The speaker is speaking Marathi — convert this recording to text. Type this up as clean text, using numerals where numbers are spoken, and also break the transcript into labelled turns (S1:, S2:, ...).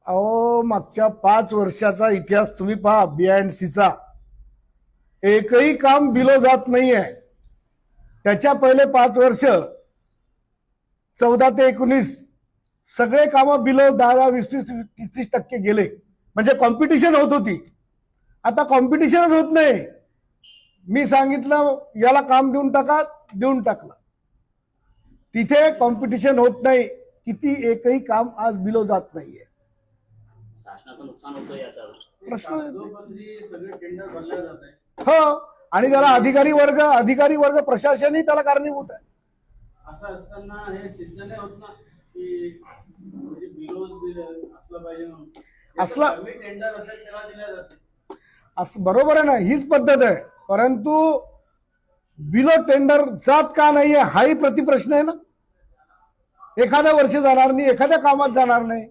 S1: अहो मागच्या 5 वर्षाचा इतिहास तुम्ही पहा BINDCचा एकही काम बिलो जात नाहीये। त्याच्या पहिले 5 वर्ष 14 ते 19 सगळे काम बिलो 10, 20, 30% गेले। म्हणजे कॉम्पिटिशन होत होती। आता कॉम्पिटिशनच होत नाही। मी सांगितलं याला काम देऊन टाका, देऊन टाकलं। तिथे कॉम्पिटिशन होत नाही। किती एकही काम आज बिलो जात नाहीये।
S2: शासनाचं नुकसान होतं याचा
S1: प्रश्न
S3: सगळे टेंडर भरले जात आहे।
S1: हो, आणि त्याला अधिकारी वर्ग प्रशासनही त्याला कारणीभूत आहे।
S3: असं असताना हे सिद्ध नाही होत ना की म्हणजे बिल असलं पाहिजे म्हणून
S1: असला
S3: कमी टेंडर असेल त्याला दिल्या जाते।
S1: असं बरोबर आहे ना, हीच पद्धत आहे। परंतु बिलो टेंडर जात का नाहीये हाही प्रतिप्रश्न आहे ना। एखाद्या वर्षी जाणार नाही, एखाद्या कामात जाणार नाही।